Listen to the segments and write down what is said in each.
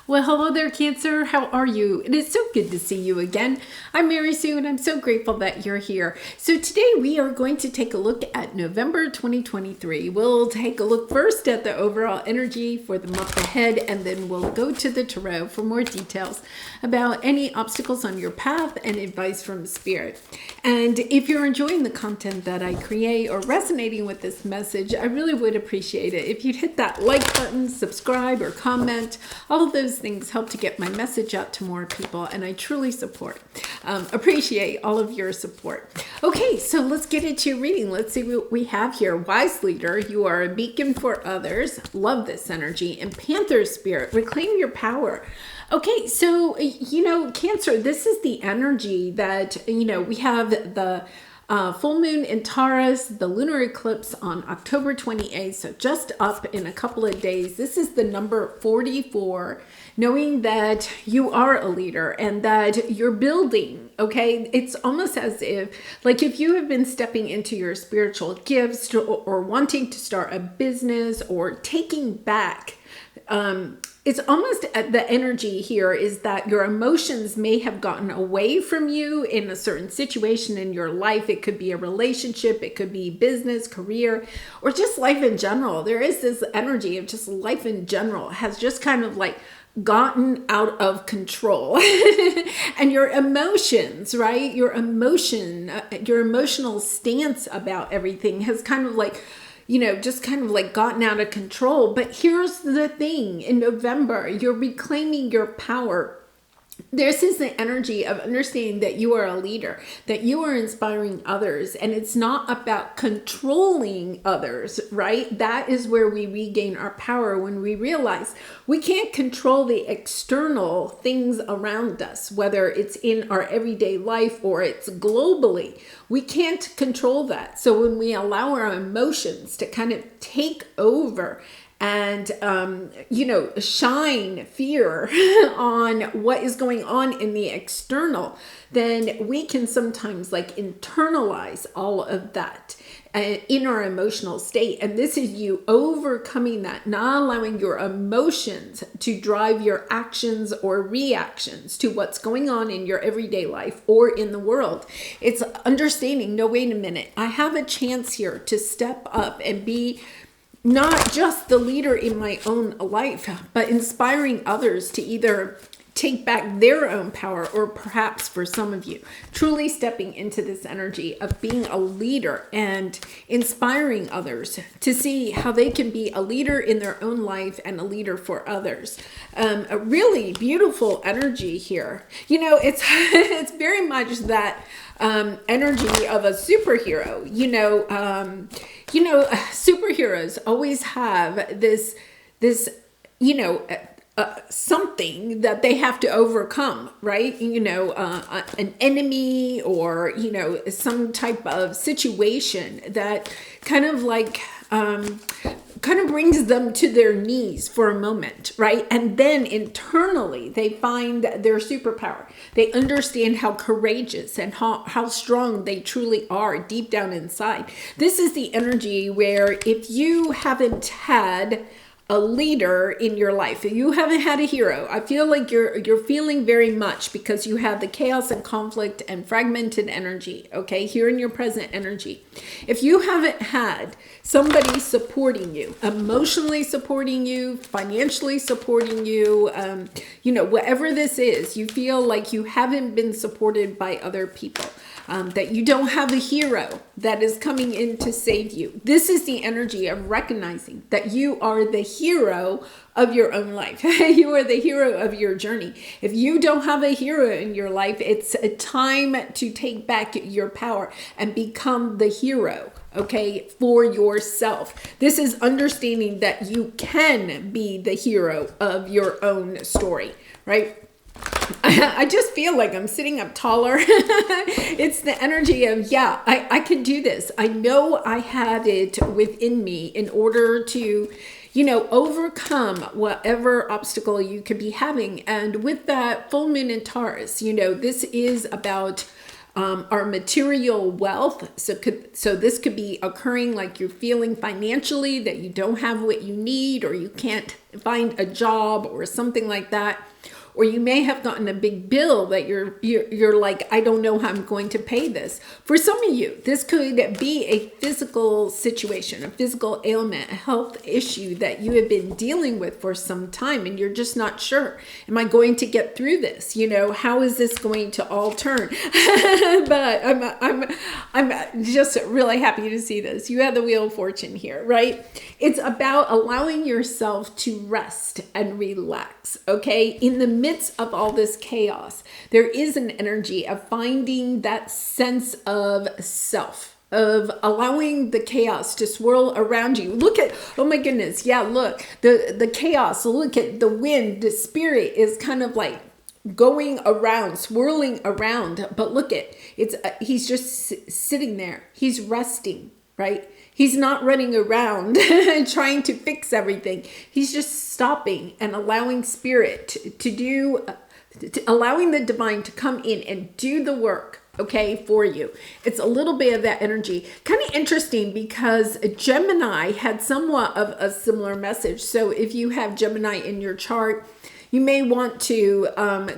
Well, hello there, Cancer. How are you? It is so good to see you again. I'm Mary Sue, and I'm so grateful that you're here. So today we are going to take a look at November 2023. We'll take a look first at the overall energy for the month ahead, and then we'll go to the tarot for more details about any obstacles on your path and advice from Spirit. And if you're enjoying the content that I create or resonating with this message, I really would appreciate it if you'd hit that like button, subscribe, or comment. All of those things help to get my message out to more people, and I truly appreciate all of your support. Okay, so let's get into your reading. Let's see what we have here. Wise leader, you are a beacon for others. Love this energy. And Panther spirit, reclaim your power. Okay, so, Cancer, this is the energy that, we have the full moon in Taurus, the lunar eclipse on October 28th, so just up in a couple of days. This is the number 44, knowing that you are a leader and that you're building, okay? It's almost as if you have been stepping into your spiritual gifts or wanting to start a business or taking back, it's almost the energy here is that your emotions may have gotten away from you in a certain situation in your life. It could be a relationship, it could be business, career, or just life in general. There is this energy of just life in general has just kind of gotten out of control. And your emotions, right? Your emotional stance about everything has kind of gotten out of control. But here's the thing. In November, you're reclaiming your power. This is the energy of understanding that you are a leader, that you are inspiring others, and it's not about controlling others, right? That is where we regain our power when we realize we can't control the external things around us, whether it's in our everyday life or it's globally. We can't control that. So when we allow our emotions to kind of take over and, shine fear on what is going on in the external, then we can sometimes internalize all of that in our emotional state. And this is you overcoming that, not allowing your emotions to drive your actions or reactions to what's going on in your everyday life or in the world. It's understanding, no, wait a minute, I have a chance here to step up and be not just the leader in my own life, but inspiring others to either take back their own power, or perhaps for some of you, truly stepping into this energy of being a leader and inspiring others to see how they can be a leader in their own life and a leader for others. A really beautiful energy here. It's very much that energy of a superhero. Superheroes always have this something that they have to overcome, right? An enemy or, some type of situation that kind of brings them to their knees for a moment, right? And then internally, they find their superpower. They understand how courageous and how strong they truly are deep down inside. This is the energy where if you haven't had a leader in your life, if you haven't had a hero, I feel like you're feeling very much because you have the chaos and conflict and fragmented energy, okay, here in your present energy. If you haven't had somebody supporting you, emotionally supporting you, financially supporting you, whatever this is, you feel like you haven't been supported by other people. That you don't have a hero that is coming in to save you. This is the energy of recognizing that you are the hero of your own life. You are the hero of your journey. If you don't have a hero in your life, it's a time to take back your power and become the hero, okay, for yourself. This is understanding that you can be the hero of your own story, right? I just feel like I'm sitting up taller. It's the energy of, I can do this. I know I have it within me in order to, overcome whatever obstacle you could be having. And with that full moon in Taurus, this is about our material wealth. So this could be occurring like you're feeling financially that you don't have what you need or you can't find a job or something like that. Or you may have gotten a big bill that you're like, I don't know how I'm going to pay this. For some of you, this could be a physical situation, a physical ailment, a health issue that you have been dealing with for some time, and you're just not sure. Am I going to get through this? You know, how is this going to all turn? But I'm just really happy to see this. You have the Wheel of Fortune here, right? It's about allowing yourself to rest and relax, okay? In the midst of all this chaos, there is an energy of finding that sense of self, of allowing the chaos to swirl around you. Look at, oh my goodness, yeah, look, the chaos, look at the wind, the spirit is kind of like going around, swirling around, but look at, he's just sitting there, he's resting, right? He's not running around trying to fix everything. He's just stopping and allowing spirit allowing the divine to come in and do the work, okay, for you. It's a little bit of that energy. Kind of interesting because Gemini had somewhat of a similar message. So if you have Gemini in your chart, you may want to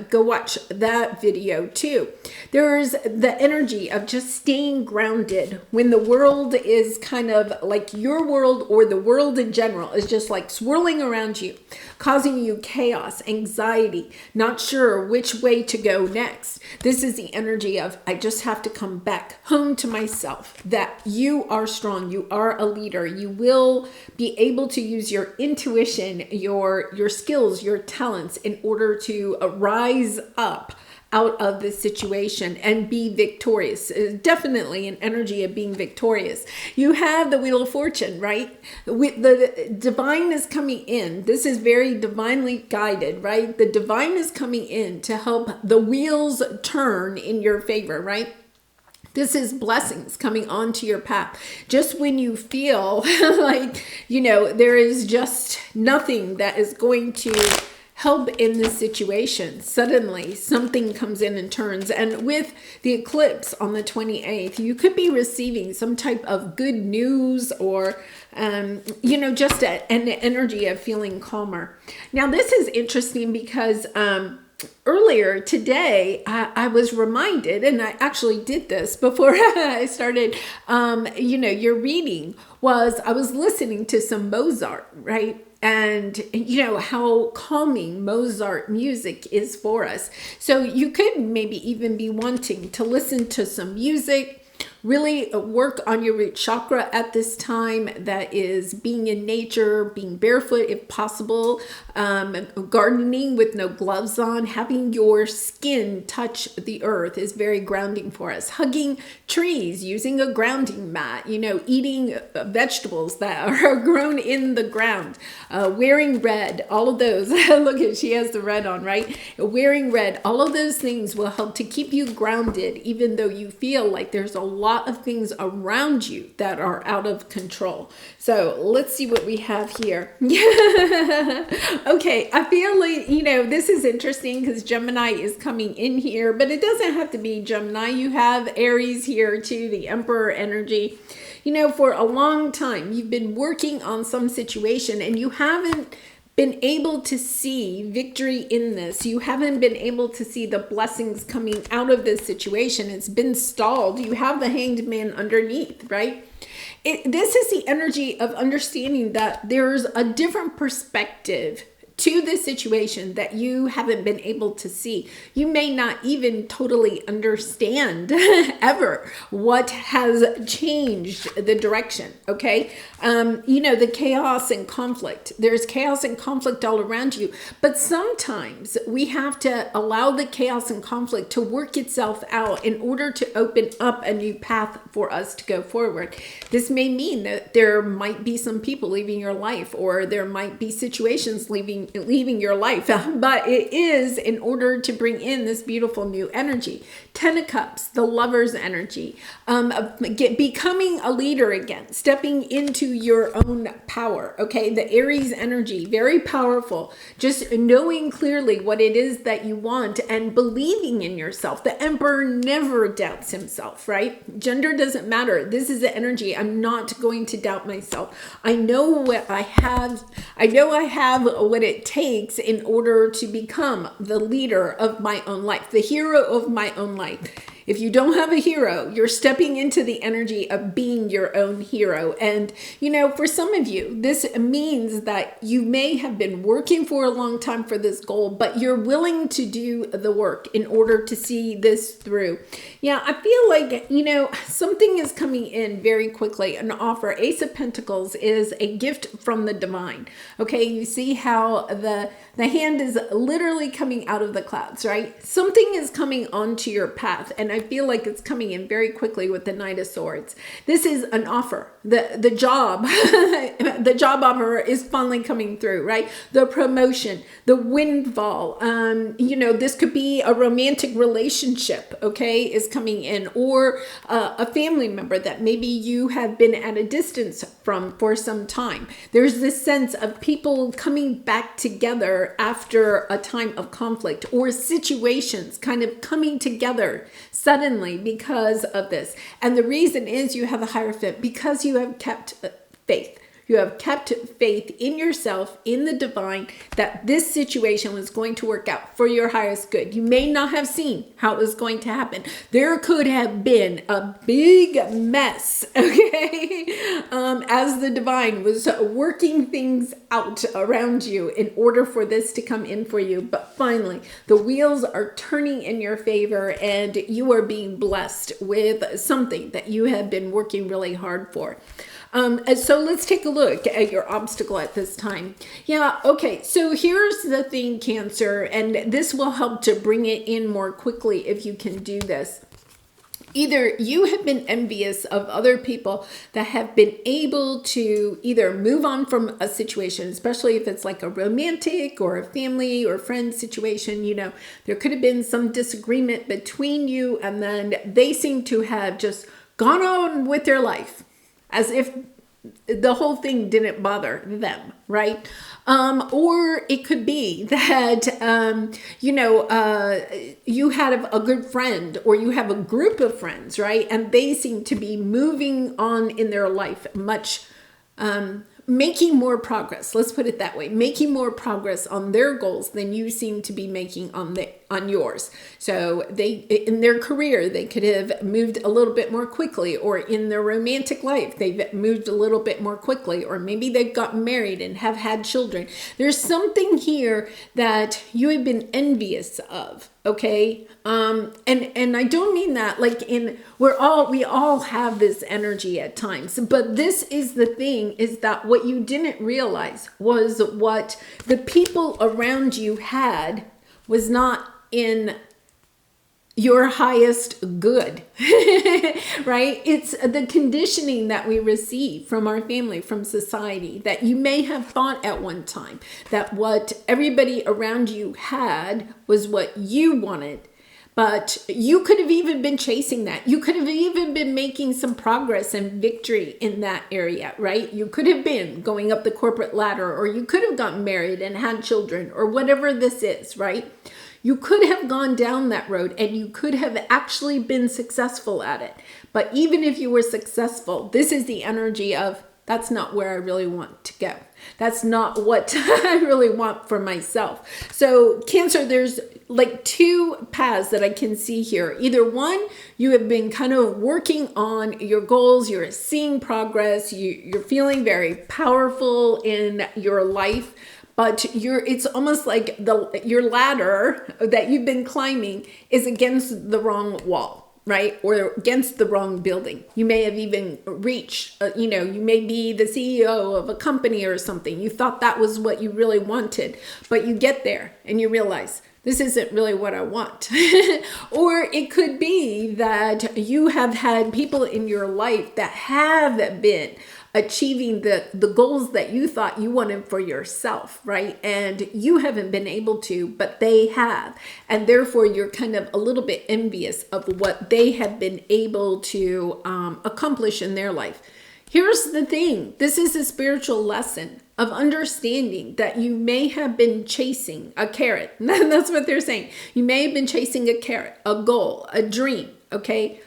go watch that video too. There's the energy of just staying grounded when the world is kind of like your world, or the world in general is just like swirling around you, causing you chaos, anxiety, not sure which way to go next. This is the energy of, I just have to come back home to myself, that you are strong, you are a leader, you will be able to use your intuition, your skills, your talents in order to rise up out of this situation and be victorious. Definitely an energy of being victorious. You have the Wheel of Fortune, right? The divine is coming in. This is very divinely guided, right? The divine is coming in to help the wheels turn in your favor, right? This is blessings coming onto your path. Just when you feel like, you know, there is just nothing that is going to help in this situation, suddenly something comes in and turns. And with the eclipse on the 28th, you could be receiving some type of good news, or you know, just an energy of feeling calmer. Now this is interesting because earlier today, I was reminded, and I actually did this before I started, you know, your reading, I was listening to some Mozart, right? And you know how calming Mozart music is for us. So you could maybe even be wanting to listen to some music, really work on your root chakra at this time. That is being in nature, being barefoot if possible, gardening with no gloves on, having your skin touch the earth is very grounding for us. Hugging trees, using a grounding mat, you know, eating vegetables that are grown in the ground, wearing red, all of those. Look at, she has the red on, right? Wearing red, all of those things will help to keep you grounded, even though you feel like there's a lot of things around you that are out of control. So let's see what we have here. Okay, I feel like, you know, this is interesting because Gemini is coming in here, but it doesn't have to be Gemini. You have Aries here too, the Emperor energy. You know, for a long time, you've been working on some situation and you haven't been able to see victory in this. You haven't been able to see the blessings coming out of this situation. It's been stalled. You have the Hanged Man underneath, right? This is the energy of understanding that there's a different perspective to the situation that you haven't been able to see. You may not even totally understand ever what has changed the direction, okay? You know, the chaos and conflict. There's chaos and conflict all around you, but sometimes we have to allow the chaos and conflict to work itself out in order to open up a new path for us to go forward. This may mean that there might be some people leaving your life, or there might be situations leaving leaving your life, but it is in order to bring in this beautiful new energy. 10 of Cups, the lover's energy, becoming a leader again, stepping into your own power. Okay, the Aries energy, very powerful, just knowing clearly what it is that you want and believing in yourself. The Emperor never doubts himself, right? Gender doesn't matter. This is the energy. I'm not going to doubt myself. I know what I have. I know I have what it takes in order to become the leader of my own life, the hero of my own life. If you don't have a hero, you're stepping into the energy of being your own hero. And, for some of you, this means that you may have been working for a long time for this goal, but you're willing to do the work in order to see this through. Yeah, I feel like, something is coming in very quickly. An offer. Ace of Pentacles is a gift from the divine. Okay, you see how the hand is literally coming out of the clouds, right? Something is coming onto your path, and I feel like it's coming in very quickly with the Knight of Swords. This is an offer. The job, the job offer is finally coming through, right? The promotion, the windfall. This could be a romantic relationship, okay, is coming in, or a family member that maybe you have been at a distance from for some time. There's this sense of people coming back together after a time of conflict, or situations kind of coming together suddenly because of this. And the reason is you have a Hierophant, because you have kept faith. You have kept faith in yourself, in the divine, that this situation was going to work out for your highest good. You may not have seen how it was going to happen. There could have been a big mess, okay, as the divine was working things out around you in order for this to come in for you. But finally, the wheels are turning in your favor, and you are being blessed with something that you have been working really hard for. So let's take a look at your obstacle at this time. Yeah, okay, so here's the thing, Cancer, and this will help to bring it in more quickly if you can do this. Either you have been envious of other people that have been able to either move on from a situation, especially if it's like a romantic or a family or friend situation. There could have been some disagreement between you, and then they seem to have just gone on with their life as if the whole thing didn't bother them, right? Or it could be that, you had a good friend, or you have a group of friends, right? And they seem to be moving on in their life much, making more progress. Let's put it that way, making more progress on their goals than you seem to be making on yours. So in their career, they could have moved a little bit more quickly, or in their romantic life, they've moved a little bit more quickly, or maybe they've gotten married and have had children. There's something here that you have been envious of. Okay. And I don't mean that like we all have this energy at times, but this is the thing, is that what you didn't realize was what the people around you had was not in your highest good, right? It's the conditioning that we receive from our family, from society, that you may have thought at one time that what everybody around you had was what you wanted. But you could have even been chasing that. You could have even been making some progress and victory in that area, right? You could have been going up the corporate ladder, or you could have gotten married and had children, or whatever this is, right? You could have gone down that road, and you could have actually been successful at it. But even if you were successful, this is the energy of, that's not where I really want to go. That's not what I really want for myself. So Cancer, there's like two paths that I can see here. Either one, you have been kind of working on your goals. You're seeing progress. You're feeling very powerful in your life. But it's almost like your ladder that you've been climbing is against the wrong wall, right? Or against the wrong building. You may have even reached, you may be the CEO of a company or something. You thought that was what you really wanted, but you get there and you realize this isn't really what I want. Or it could be that you have had people in your life that have been achieving the goals that you thought you wanted for yourself, right? And you haven't been able to, but they have. And therefore, you're kind of a little bit envious of what they have been able to accomplish in their life. Here's the thing. This is a spiritual lesson of understanding that you may have been chasing a carrot. That's what they're saying. You may have been chasing a carrot, a goal, a dream, okay?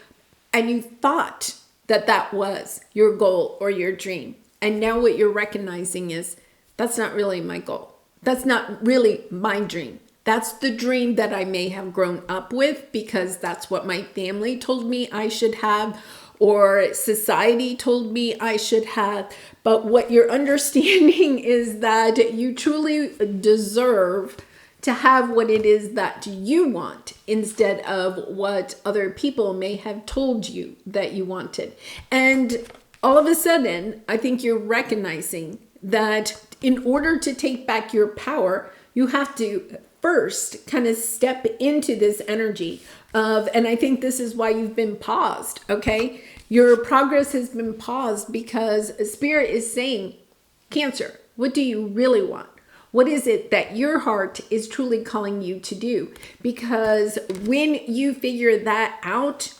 And you thought that that was your goal or your dream. And now what you're recognizing is that's not really my goal. That's not really my dream. That's the dream that I may have grown up with because that's what my family told me I should have, or society told me I should have. But what you're understanding is that you truly deserve to have what it is that you want instead of what other people may have told you that you wanted. And all of a sudden, I think you're recognizing that in order to take back your power, you have to first kind of step into this energy of, and I think this is why you've been paused, okay? Your progress has been paused because Spirit is saying, Cancer, what do you really want? What is it that your heart is truly calling you to do? Because when you figure that out,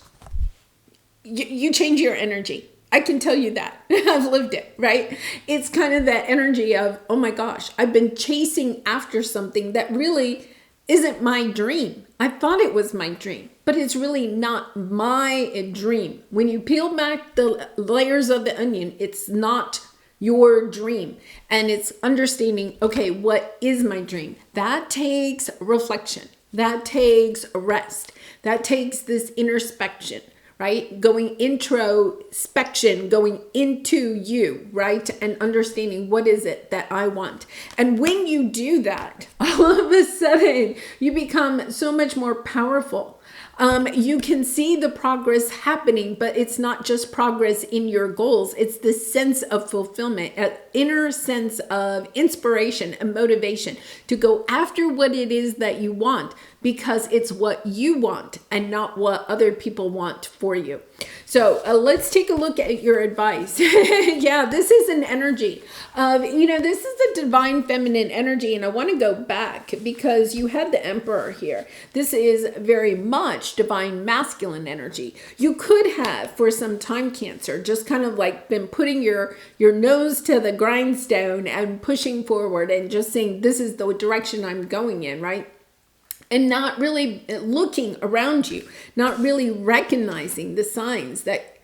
you change your energy. I can tell you that. I've lived it, right? It's kind of that energy of, oh my gosh, I've been chasing after something that really isn't my dream. I thought it was my dream, but it's really not my dream. When you peel back the layers of the onion, it's not your dream. And it's understanding, okay, what is my dream? That takes reflection. That takes rest. That takes this introspection, right? Going introspection, going into you, right? And understanding what is it that I want. And when you do that, all of a sudden, you become so much more powerful. You can see the progress happening, but it's not just progress in your goals. It's the sense of fulfillment, an inner sense of inspiration and motivation to go after what it is that you want because it's what you want and not what other people want for you. So let's take a look at your advice. Yeah, this is an energy of, this is the divine feminine energy. And I want to go back because you had the Emperor here. This is very much divine masculine energy. You could have, for some time, Cancer, just kind of like been putting your nose to the grindstone and pushing forward and just saying, this is the direction I'm going in, right? And not really looking around you, not really recognizing the signs that,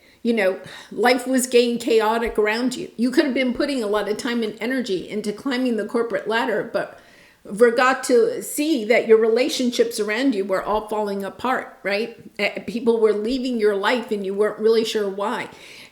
life was getting chaotic around you. You could have been putting a lot of time and energy into climbing the corporate ladder, but forgot to see that your relationships around you were all falling apart, right? People were leaving your life and you weren't really sure why.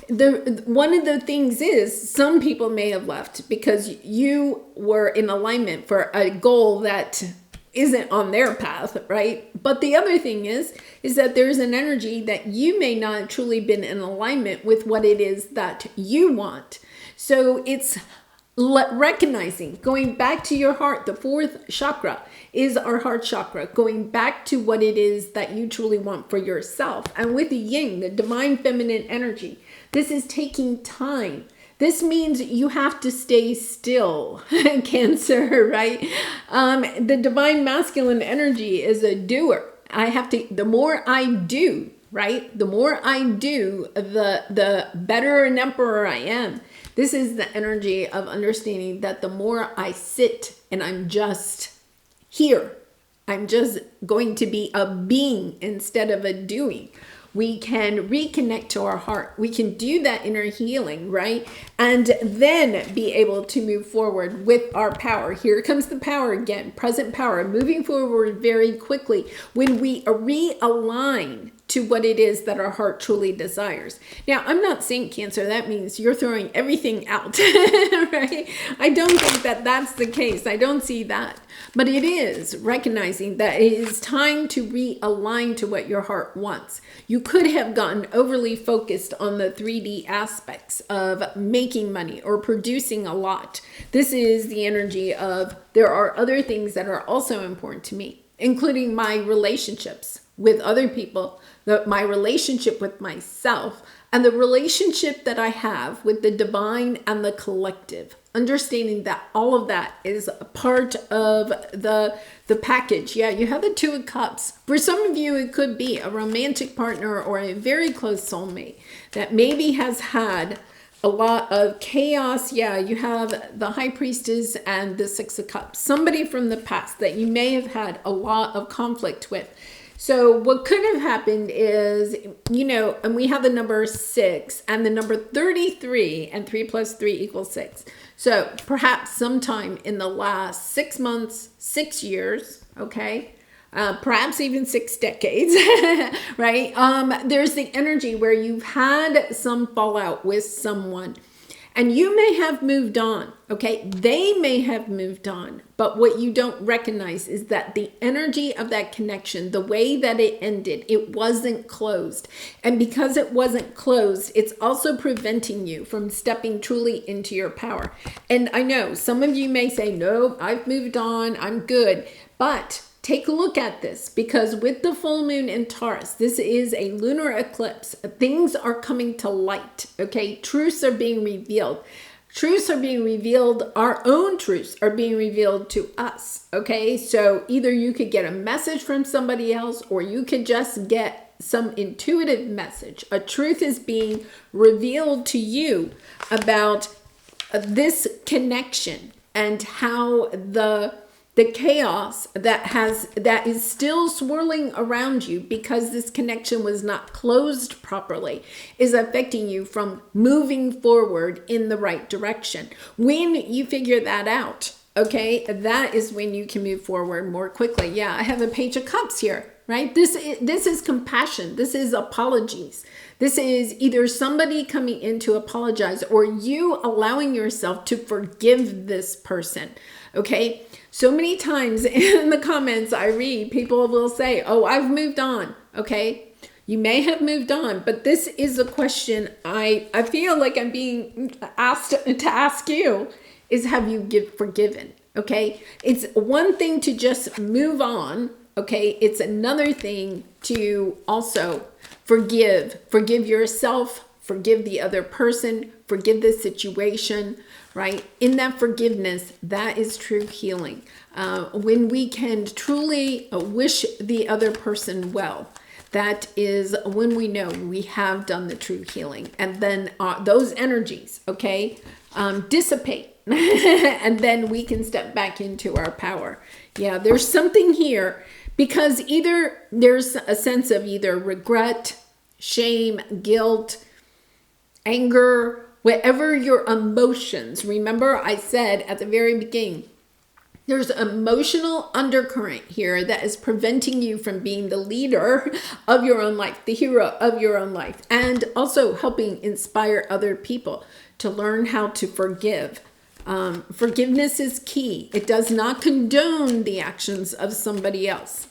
One of the things is some people may have left because you were in alignment for a goal that isn't on their path, right? But the other thing is that there's an energy that you may not have truly been in alignment with what it is that you want. So it's recognizing, going back to your heart. The fourth chakra is our heart chakra, going back to what it is that you truly want for yourself. And with the yin, the divine feminine energy, this is taking time. This means you have to stay still, Cancer, right? The divine masculine energy is a doer. The more I do, right? The more I do, the better an emperor I am. This is the energy of understanding that the more I sit and I'm just here, I'm just going to be a being instead of a doing. We can reconnect to our heart. We can do that inner healing, right? And then be able to move forward with our power. Here comes the power again, present power, moving forward very quickly when we realign to what it is that our heart truly desires. Now, I'm not saying, Cancer, that means you're throwing everything out, right? I don't think that that's the case. I don't see that. But it is recognizing that it is time to realign to what your heart wants. You could have gotten overly focused on the 3D aspects of making money or producing a lot. This is the energy of there are other things that are also important to me. including my relationships with other people, my relationship with myself, and the relationship that I have with the divine and the collective. Understanding that all of that is a part of the package. Yeah, you have the Two of Cups. For some of you, it could be a romantic partner or a very close soulmate that maybe has had a lot of chaos. Yeah, you have the High Priestess and the Six of Cups. Somebody from the past that you may have had a lot of conflict with. So what could have happened is, and we have the number 6 and the number 33, and 3 plus 3 equals 6. So perhaps sometime in the last 6 months, 6 years, okay, perhaps even 6 decades, right? There's the energy where you've had some fallout with someone. And you may have moved on, okay? They may have moved on, but what you don't recognize is that the energy of that connection, the way that it ended, it wasn't closed. And because it wasn't closed, it's also preventing you from stepping truly into your power. And I know some of you may say, no, I've moved on, I'm good. But take a look at this, because with the full moon in Taurus, this is a lunar eclipse. Things are coming to light, okay? Truths are being revealed. Truths are being revealed. Our own truths are being revealed to us, okay? So either you could get a message from somebody else, or you could just get some intuitive message. A truth is being revealed to you about this connection and how the chaos that is still swirling around you because this connection was not closed properly is affecting you from moving forward in the right direction. When you figure that out, okay, that is when you can move forward more quickly. Yeah, I have a Page of Cups here, right? This is compassion. This is apologies. This is either somebody coming in to apologize or you allowing yourself to forgive this person, okay? So many times in the comments I read, people will say, oh, I've moved on, okay? You may have moved on, but this is a question I feel like I'm being asked to ask you is, have you forgiven, okay? It's one thing to just move on, okay? It's another thing to also forgive yourself, forgive the other person, forgive the situation, right? In that forgiveness, that is true healing. When we can truly wish the other person well, that is when we know we have done the true healing. And then those energies, okay, dissipate. And then we can step back into our power. Yeah, there's something here because either there's a sense of either regret, shame, guilt, anger, whatever your emotions. Remember I said at the very beginning, there's emotional undercurrent here that is preventing you from being the leader of your own life, the hero of your own life, and also helping inspire other people to learn how to forgive. Forgiveness is key. It does not condone the actions of somebody else.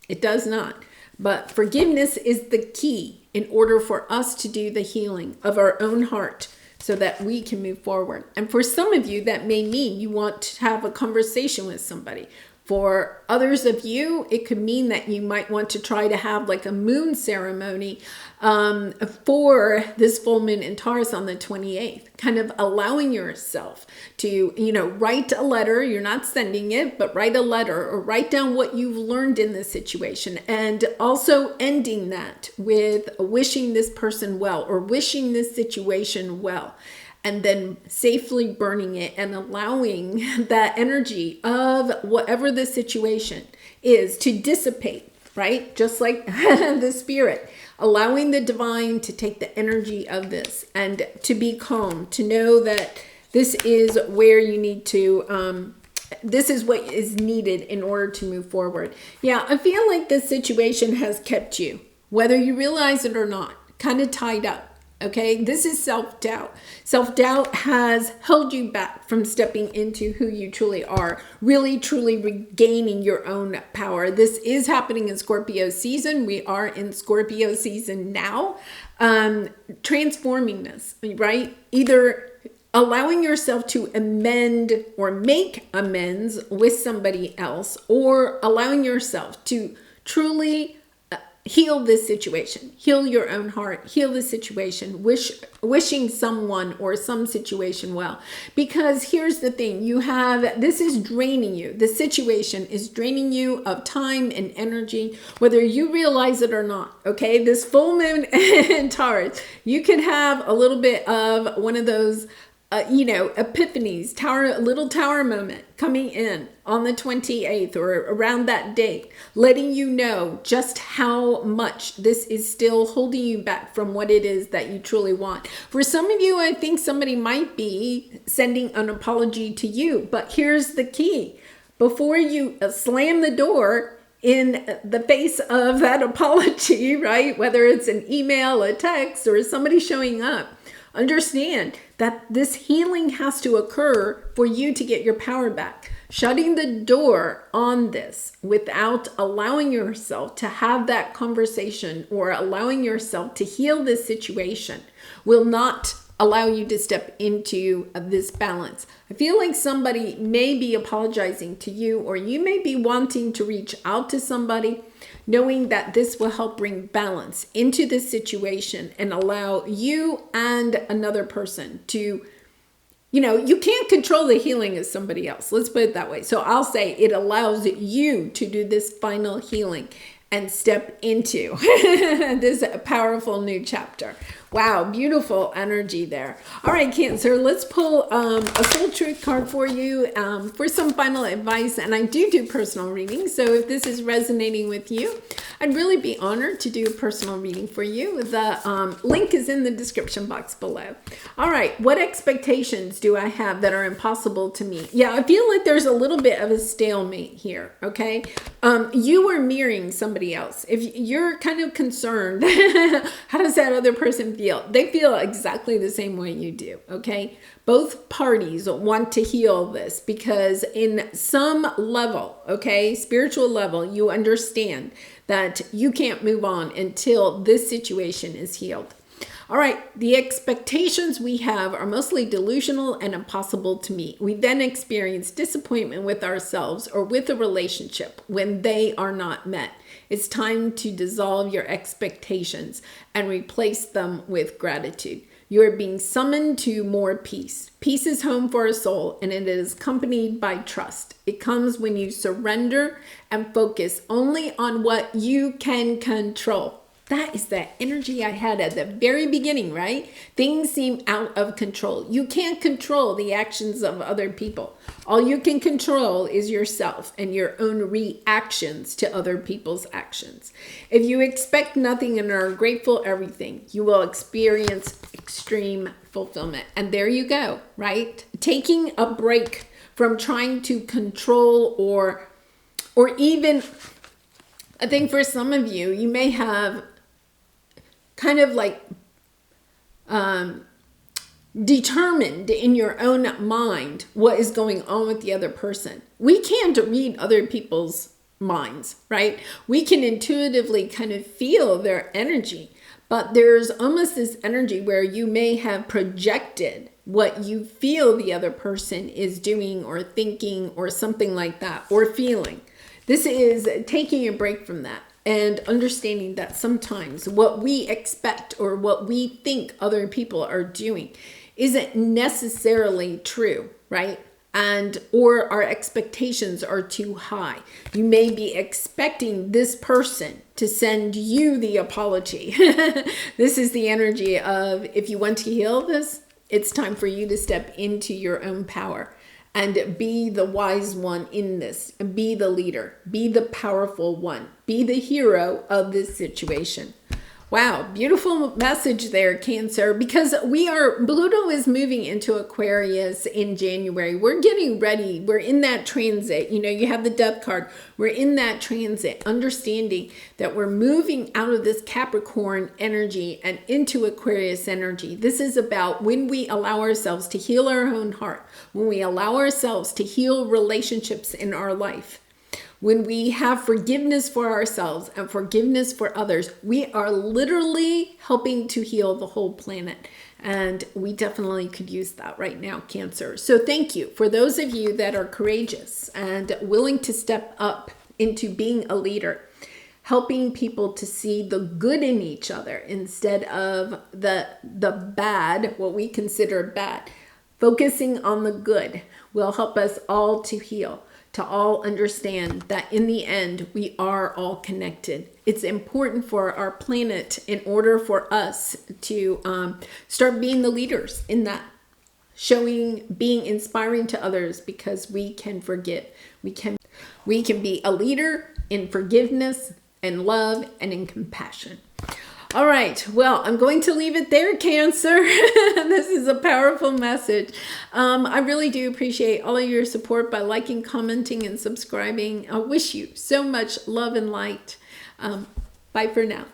It does not. But forgiveness is the key in order for us to do the healing of our own heart so that we can move forward. And for some of you, that may mean you want to have a conversation with somebody. For others of you, it could mean that you might want to try to have like a moon ceremony for this full moon in Taurus on the 28th, kind of allowing yourself to, write a letter. You're not sending it, but write a letter or write down what you've learned in this situation, and also ending that with wishing this person well or wishing this situation well. And then safely burning it and allowing that energy of whatever the situation is to dissipate, right? Just like the spirit, allowing the divine to take the energy of this and to be calm, to know that this is where you need to, this is what is needed in order to move forward. Yeah, I feel like this situation has kept you, whether you realize it or not, kind of tied up. Okay, this is self-doubt. Self-doubt has held you back from stepping into who you truly are, really, truly regaining your own power. This is happening in Scorpio season. We are in Scorpio season now. Transforming this, right? Either allowing yourself to amend or make amends with somebody else, or allowing yourself to truly heal this situation, heal your own heart, heal the situation, wishing someone or some situation well. Because here's the thing, this is draining you. The situation is draining you of time and energy, whether you realize it or not. Okay, this full moon in Taurus, you can have a little bit of one of those epiphanies, little tower moment coming in on the 28th or around that date, letting you know just how much this is still holding you back from what it is that you truly want. For some of you, I think somebody might be sending an apology to you, but here's the key. Before you slam the door in the face of that apology, right? Whether it's an email, a text, or somebody showing up, understand that this healing has to occur for you to get your power back. Shutting the door on this without allowing yourself to have that conversation or allowing yourself to heal this situation will not allow you to step into this balance. I feel like somebody may be apologizing to you, or you may be wanting to reach out to somebody, knowing that this will help bring balance into this situation and allow you and another person to, you can't control the healing of somebody else. Let's put it that way. So I'll say it allows you to do this final healing and step into this powerful new chapter. Wow, beautiful energy there. All right, Cancer, let's pull a soul truth card for you for some final advice. And I do personal readings. So if this is resonating with you, I'd really be honored to do a personal reading for you. The link is in the description box below. All right, what expectations do I have that are impossible to meet? Yeah, I feel like there's a little bit of a stalemate here, okay? You are mirroring somebody else. If you're kind of concerned, how does that other person feel? They feel exactly the same way you do, okay? Both parties want to heal this because in some level, okay, spiritual level, you understand that you can't move on until this situation is healed. All right, the expectations we have are mostly delusional and impossible to meet. We then experience disappointment with ourselves or with a relationship when they are not met. It's time to dissolve your expectations and replace them with gratitude. You are being summoned to more peace. Peace is home for a soul, and it is accompanied by trust. It comes when you surrender and focus only on what you can control. That is that energy I had at the very beginning, right? Things seem out of control. You can't control the actions of other people. All you can control is yourself and your own reactions to other people's actions. If you expect nothing and are grateful for everything, you will experience extreme fulfillment. And there you go, right? Taking a break from trying to control or even, I think for some of you, you may have kind of like determined in your own mind what is going on with the other person. We can't read other people's minds, right? We can intuitively kind of feel their energy, but there's almost this energy where you may have projected what you feel the other person is doing or thinking or something like that, or feeling. This is taking a break from that and understanding that sometimes what we expect or what we think other people are doing isn't necessarily true, right? Or our expectations are too high. You may be expecting this person to send you the apology. This is the energy of, if you want to heal this, it's time for you to step into your own power and be the wise one in this, and be the leader, be the powerful one, be the hero of this situation. Wow, beautiful message there, Cancer, because Pluto is moving into Aquarius in January. We're getting ready. We're in that transit. You have the Death card. We're in that transit, understanding that we're moving out of this Capricorn energy and into Aquarius energy. This is about when we allow ourselves to heal our own heart, when we allow ourselves to heal relationships in our life. When we have forgiveness for ourselves and forgiveness for others, we are literally helping to heal the whole planet. And we definitely could use that right now, Cancer. So thank you for those of you that are courageous and willing to step up into being a leader, helping people to see the good in each other instead of the bad, what we consider bad. Focusing on the good will help us all to heal, to all understand that in the end, we are all connected. It's important for our planet in order for us to start being the leaders in that, being inspiring to others, because we can forgive. We can be a leader in forgiveness and love and in compassion. All right, well, I'm going to leave it there, Cancer. This is a powerful message. I really do appreciate all of your support by liking, commenting, and subscribing. I wish you so much love and light. Bye for now.